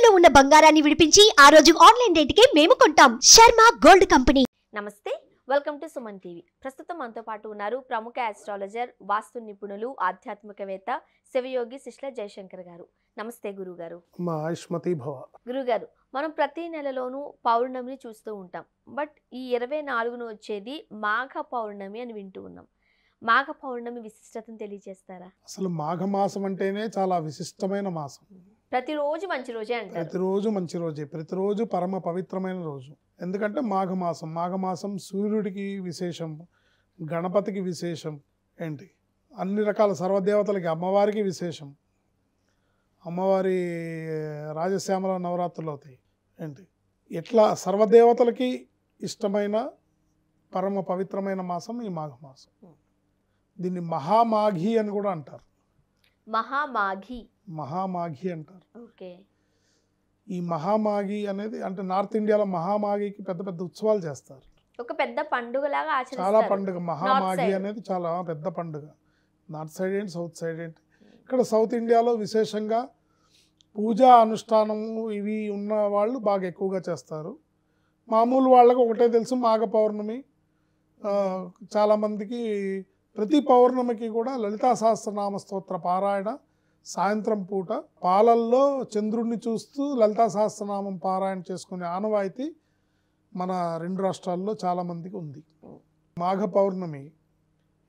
తాకట్టులో ఉన్న బంగారాన్ని విడిపించి ఆ రోజు ఆన్లైన్ రేటుకే మేము కొంటాం. Sharma gold company. నమస్తే, వెల్కమ్ టు సుమన్ టీవీ. ప్రస్తుతం మనతో పాటు ఉన్నారు ప్రముఖ ఆస్ట్రాలజర్, వాస్తు నిపుణులు, ఆధ్యాత్మికవేత్త, శివయోగి శిష్ల జయశంకర్ గారు. నమస్తే గురుగారు. మా ఆయుష్మతి భవ. గురుగారు, మనం ప్రతి నెలలోనూ పౌర్ణమిని చూస్తూ ఉంటాం. బట్ ఈ 24న వచ్చేది మాఘ పౌర్ణమి అని వింటూ ఉన్నాం. మాఘ పౌర్ణమి విశిష్టతను తెలియజేస్తారా? అసలు మాఘమాసం అంటేనే చాలా విశిష్టమైన మాసం. ప్రతిరోజు మంచి రోజే అంటారు. ప్రతిరోజు మంచి రోజే, ప్రతిరోజు పరమ పవిత్రమైన రోజు. ఎందుకంటే మాఘమాసం సూర్యుడికి విశేషం, గణపతికి విశేషం, ఏంటి అన్ని రకాల సర్వదేవతలకి, అమ్మవారికి విశేషం. అమ్మవారి రాజశ్యామల నవరాత్రులు అవుతాయి. ఏంటి ఇట్లా సర్వదేవతలకి ఇష్టమైన పరమ పవిత్రమైన మాసం ఈ మాఘమాసం. దీన్ని మహామాఘి అని కూడా అంటారు. మహామాఘి అంటారు. ఓకే. ఈ మహామాఘి అనేది అంటే నార్త్ ఇండియాలో మహామాఘికి పెద్ద పెద్ద ఉత్సవాలు చేస్తారు. ఒక పెద్ద పండుగలాగా ఆచరిస్తారు. చాలా పండుగ మహామాఘి అనేది చాలా పెద్ద పండుగ. నార్త్ సైడ్ ఏంటి, సౌత్ సైడ్ ఏంటి. ఇక్కడ సౌత్ ఇండియాలో విశేషంగా పూజా అనుష్ఠానము ఇవి ఉన్న వాళ్ళు బాగా ఎక్కువగా చేస్తారు. మామూలు వాళ్ళకు ఒకటే తెలుసు, మాఘ పౌర్ణమి. చాలామందికి ప్రతి పౌర్ణమికి కూడా లలితా సహస్రనామ స్తోత్ర పారాయణ సాయంత్రం పూట పాలల్లో చంద్రుడిని చూస్తూ లలితా సహస్రనామం పారాయణ చేసుకునే ఆనవాయితీ మన రెండు రాష్ట్రాల్లో చాలామందికి ఉంది. మాఘ పౌర్ణమి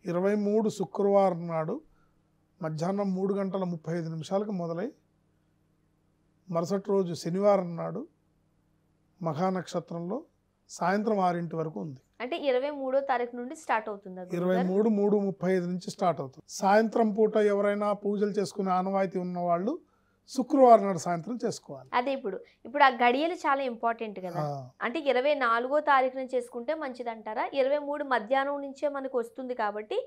23 శుక్రవారం నాడు మధ్యాహ్నం 3:35 మొదలై మరుసటి రోజు శనివారం నాడు మహానక్షత్రంలో సాయంత్రం 6 వరకు ఉంది. అంటే 23వ తారీఖు నుండి స్టార్ట్ అవుతుంది. 23:35 నుంచి స్టార్ట్ అవుతుంది. సాయంత్రం పూట ఎవరైనా పూజలు చేసుకునే ఆనవాయితీ ఉన్న వాళ్ళు శుక్రవారం నాడు సాయంత్రం చేసుకోవాలి. అదే ఇప్పుడు ఆ గడియలు చాలా ఇంపార్టెంట్ కదా. అంటే 24వ తారీఖున చేసుకుంటే మంచిది అంటారా? 23 మధ్యాహ్నం నుంచే మనకు వస్తుంది కాబట్టి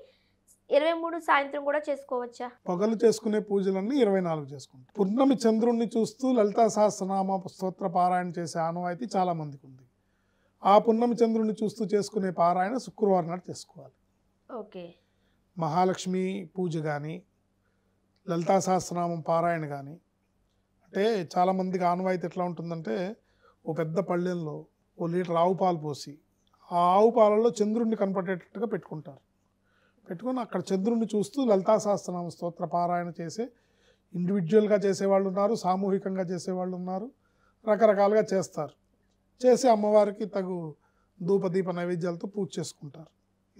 23 సాయంత్రం కూడా చేసుకోవచ్చా? పగలు చేసుకునే పూజలన్నీ 24 చేసుకుంటాం. పున్నమి చంద్రుణ్ణి చూస్తూ లలితా సహస్రనామ స్తోత్ర పారాయణ చేసే ఆనవాయితీ చాలా మందికి ఉంది. ఆ పున్నమి చంద్రుని చూస్తూ చేసుకునే పారాయణ శుక్రవారం నాడు చేసుకోవాలి. ఓకే. మహాలక్ష్మి పూజ కానీ లలితా సహస్రనామం పారాయణ కానీ అంటే చాలామందికి ఆనవాయితీ ఎట్లా ఉంటుందంటే, ఓ పెద్ద పళ్ళెంలో 1 లీటర్ ఆవు పాలు పోసి ఆ ఆవు పాలలో చంద్రుడిని కనపడేటట్టుగా పెట్టుకుంటారు. పెట్టుకొని అక్కడ చంద్రుడిని చూస్తూ లలితా సహస్రనామ స్తోత్ర పారాయణ చేసే ఇండివిజువల్గా చేసేవాళ్ళు ఉన్నారు, సామూహికంగా చేసేవాళ్ళు ఉన్నారు, రకరకాలుగా చేస్తారు. చేసి అమ్మవారికి తగు ధూపదీప నైవేద్యాలతో పూజ చేసుకుంటారు.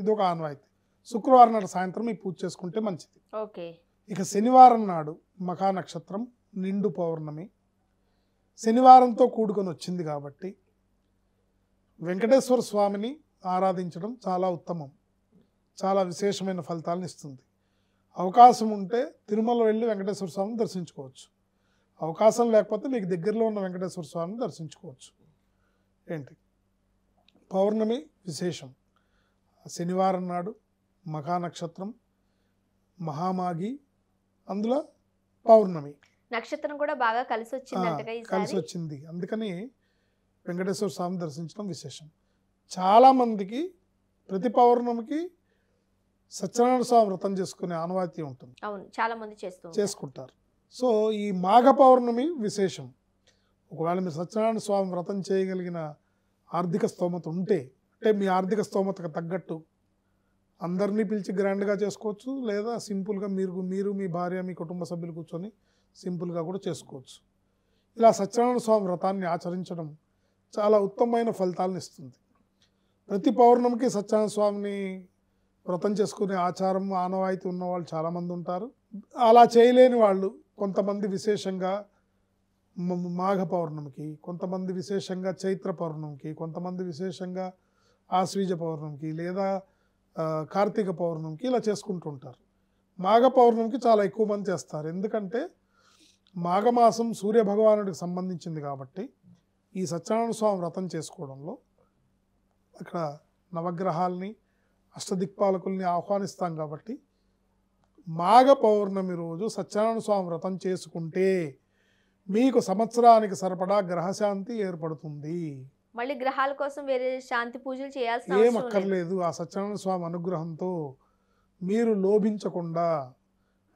ఇది ఒక ఆనవాయితీ. శుక్రవారం నాడు సాయంత్రం ఈ పూజ చేసుకుంటే మంచిది. ఓకే. ఇక శనివారం నాడు మఖా నక్షత్రం నిండు పౌర్ణమి శనివారంతో కూడుకొని వచ్చింది కాబట్టి వెంకటేశ్వర స్వామిని ఆరాధించడం చాలా ఉత్తమం, చాలా విశేషమైన ఫలితాలను ఇస్తుంది. అవకాశం ఉంటే తిరుమల వెళ్ళి వెంకటేశ్వర స్వామిని దర్శించుకోవచ్చు. అవకాశం లేకపోతే మీకు దగ్గరలో ఉన్న వెంకటేశ్వర స్వామిని దర్శించుకోవచ్చు. ఏంటి పౌర్ణమి విశేషం. శనివారం నాడు మఖా నక్షత్రం, మహామాఘి, అందులో పౌర్ణమి నక్షత్రం కూడా బాగా కలిసి వచ్చింది. అందుకని వెంకటేశ్వర స్వామి దర్శించడం విశేషం. చాలామందికి ప్రతి పౌర్ణమికి సత్యనారాయణ స్వామి వ్రతం చేసుకునే ఆనవాయితీ ఉంటుంది. అవును, చాలా మంది చేసుకుంటారు. సో ఈ మాఘ పౌర్ణమి విశేషం. ఒకవేళ మీరు సత్యనారాయణ స్వామి వ్రతం చేయగలిగిన ఆర్థిక స్తోమత ఉంటే, అంటే మీ ఆర్థిక స్తోమతకు తగ్గట్టు అందరినీ పిలిచి గ్రాండ్గా చేసుకోవచ్చు, లేదా సింపుల్గా మీరు మీ భార్య మీ కుటుంబ సభ్యులు కూర్చొని సింపుల్గా కూడా చేసుకోవచ్చు. ఇలా సత్యనారాయణ స్వామి వ్రతాన్ని ఆచరించడం చాలా ఉత్తమమైన ఫలితాలను ఇస్తుంది. ప్రతి పౌర్ణమికి సత్యనారాయణ స్వామిని వ్రతం చేసుకునే ఆచారం ఆనవాయితీ ఉన్నవాళ్ళు చాలామంది ఉంటారు. అలా చేయలేని వాళ్ళు కొంతమంది విశేషంగా మాఘ పౌర్ణమికి, కొంతమంది విశేషంగా చైత్ర పౌర్ణమికి, కొంతమంది విశేషంగా ఆశ్వీజ పౌర్ణమికి లేదా కార్తీక పౌర్ణమికి ఇలా చేసుకుంటుంటారు. మాఘ పౌర్ణమికి చాలా ఎక్కువ మంది చేస్తారు. ఎందుకంటే మాఘమాసం సూర్యభగవానుడికి సంబంధించింది కాబట్టి ఈ సత్యనారాయణ స్వామి వ్రతం చేసుకోవడంలో అక్కడ నవగ్రహాలని, అష్టదిక్పాలకుల్ని ఆహ్వానిస్తాం కాబట్టి మాఘ పౌర్ణమి రోజు సత్యనారాయణ స్వామి వ్రతం చేసుకుంటే మీకు సంవత్సరానికి సరిపడా గ్రహశాంతి ఏర్పడుతుంది. మళ్ళీ గ్రహాల కోసం వేరే శాంతి పూజలు చేయాల్సిన ఏం అక్కర్లేదు. ఆ సత్యనారాయణ స్వామి అనుగ్రహంతో మీరు లోభించకుండా,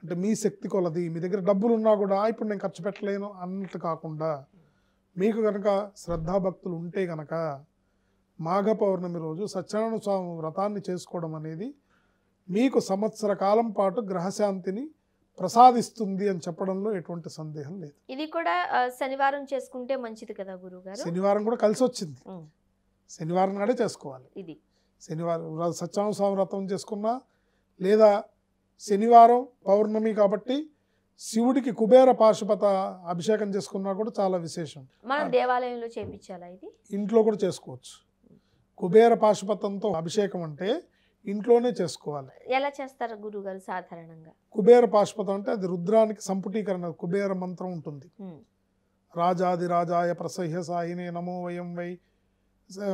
అంటే మీ శక్తి కొలది, మీ దగ్గర డబ్బులు ఉన్నా కూడా ఇప్పుడు నేను ఖర్చు పెట్టలేను అన్నట్టు కాకుండా మీకు కనుక శ్రద్ధాభక్తులు ఉంటే కనుక మాఘ పౌర్ణమి రోజు సత్యనారాయణ స్వామి వ్రతాన్ని చేసుకోవడం అనేది మీకు సంవత్సర కాలం పాటు గ్రహశాంతిని ప్రసాదిస్తుంది అని చెప్పడంలో ఎటువంటి సందేహం లేదు. ఇది కూడా శనివారం చేసుకుంటే మంచిది కదా గురుగారు? శనివారం కూడా కలిసి వచ్చింది. శనివారం నాడే చేసుకోవాలి. ఇది శనివారం సత్యనారాయణ స్వామి వ్రతం చేసుకున్నా, లేదా శనివారం పౌర్ణమి కాబట్టి శివుడికి కుబేర పాశుపత అభిషేకం చేసుకున్నా కూడా చాలా విశేషం. మనం దేవాలయంలో చేయించాలా? ఇది ఇంట్లో కూడా చేసుకోవచ్చు. కుబేర పాశుపతంతో అభిషేకం అంటే ఇంట్లోనే చేసుకోవాలి. ఎలా చేస్తారు గురుగారు సాధారణంగా? కుబేర పాశుపతం అంటే అది రుద్రానికి సంపుటీకరణ, కుబేర మంత్రం ఉంటుంది. రాజాది రాజాయ ప్రసహ్య సాయినే నమో వయం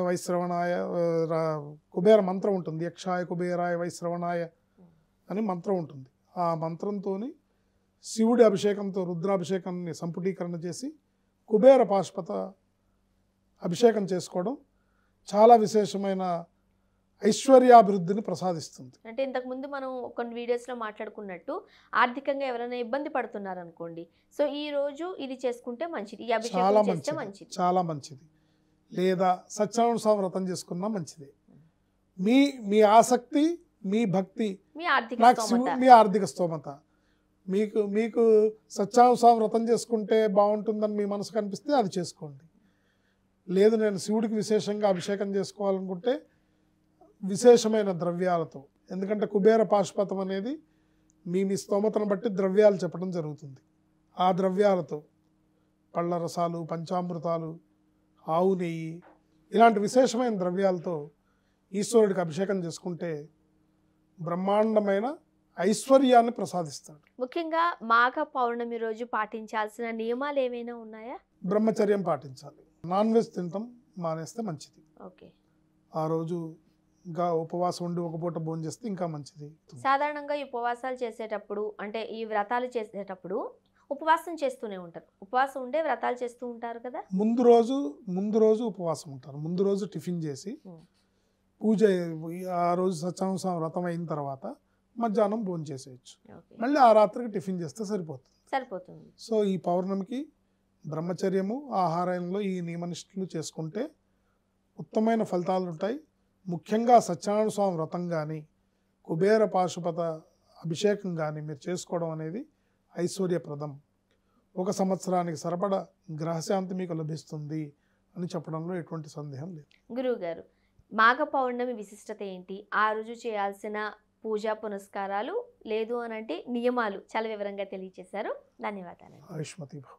వైశ్రవణాయ కుబేర మంత్రం ఉంటుంది. యక్షాయ కుబేరాయ వైశ్రవణాయ అని మంత్రం ఉంటుంది. ఆ మంత్రంతో శివుడి అభిషేకంతో రుద్రాభిషేకాన్ని సంపుటీకరణ చేసి కుబేర పాశుపత అభిషేకం చేసుకోవడం చాలా విశేషమైన ఐశ్వర్యాభివృద్ధిని ప్రసాదిస్తుంది. అంటే ఇంతకుముందు మనం కొన్ని వీడియోస్లో మాట్లాడుకున్నట్టు ఆర్థికంగా ఎవరైనా ఇబ్బంది పడుతున్నారు అనుకోండి, సో ఈ రోజు ఇది చేసుకుంటే మంచిది, ఈ అభిషేకం చేస్తే మంచిది, చాలా మంచిది. లేదా సత్యనారాయణ స్వామి వ్రతం చేసుకున్నా మంచిదే. మీ ఆసక్తి, మీ భక్తి, మీ ఆర్థిక స్తోమత, మీకు సత్యనారాయణ స్వామి వ్రతం చేసుకుంటే బాగుంటుందని మీ మనసుకు అనిపిస్తే అది చేసుకోండి. లేదు నేను శివుడికి విశేషంగా అభిషేకం చేసుకోవాలనుకుంటే విశేషమైన ద్రవ్యాలతో, ఎందుకంటే కుబేర పాశుపతం అనేది మీ స్తోమతను బట్టి ద్రవ్యాలు చెప్పడం జరుగుతుంది. ఆ ద్రవ్యాలతో పళ్ళ రసాలు, పంచామృతాలు, ఆవు నెయ్యి ఇలాంటి విశేషమైన ద్రవ్యాలతో ఈశ్వరుడికి అభిషేకం చేసుకుంటే బ్రహ్మాండమైన ఐశ్వర్యాన్ని ప్రసాదిస్తాడు. ముఖ్యంగా మాఘ పౌర్ణమి రోజు పాటించాల్సిన నియమాలు ఏమైనా ఉన్నాయా? బ్రహ్మచర్యం పాటించాలి. నాన్ వెజ్ తినటం మానేస్తే మంచిది. ఓకే. ఆ రోజు ఇంకా ఉపవాసం ఉండి ఒక పూట భోజనం చేస్తే ఇంకా మంచిది. సాధారణంగా ఈ ఉపవాసాలు చేసేటప్పుడు, అంటే ఈ వ్రతాలు చేసేటప్పుడు ఉపవాసం చేస్తూనే ఉంటారు. ఉపవాసం ఉండే వ్రతాలు చేస్తూ ఉంటారు కదా. ముందు రోజు ఉపవాసం ఉంటారు. ముందు రోజు టిఫిన్ చేసి పూజ, ఆ రోజు సత్యనారాయణ స్వామి వ్రతం అయిన తర్వాత మధ్యాహ్నం భోజనం చేసేయచ్చు. మళ్ళీ ఆ రాత్రికి టిఫిన్ చేస్తే సరిపోతుంది. సో ఈ పౌర్ణమికి బ్రహ్మచర్యము, ఆహారంలో ఈ నియమనిష్టలు చేసుకుంటే ఉత్తమమైన ఫలితాలు ఉంటాయి. ముఖ్యంగా సత్యనారాయణ స్వామి వ్రతం కానీ, కుబేర పాశుపత అభిషేకం కానీ మీరు చేసుకోవడం అనేది ఐశ్వర్యప్రదం. ఒక సంవత్సరానికి సరిపడ గ్రహశాంతి మీకు లభిస్తుంది అని చెప్పడంలో ఎటువంటి సందేహం లేదు. గురువు గారు, మాఘ పౌర్ణమి విశిష్టత ఏంటి? ఆ రోజు చేయాల్సిన పూజా పునస్కారాలు, లేదు అని అంటే నియమాలు చాలా వివరంగా తెలియజేశారు. ధన్యవాదాలు. ఆయుష్మతి భవ.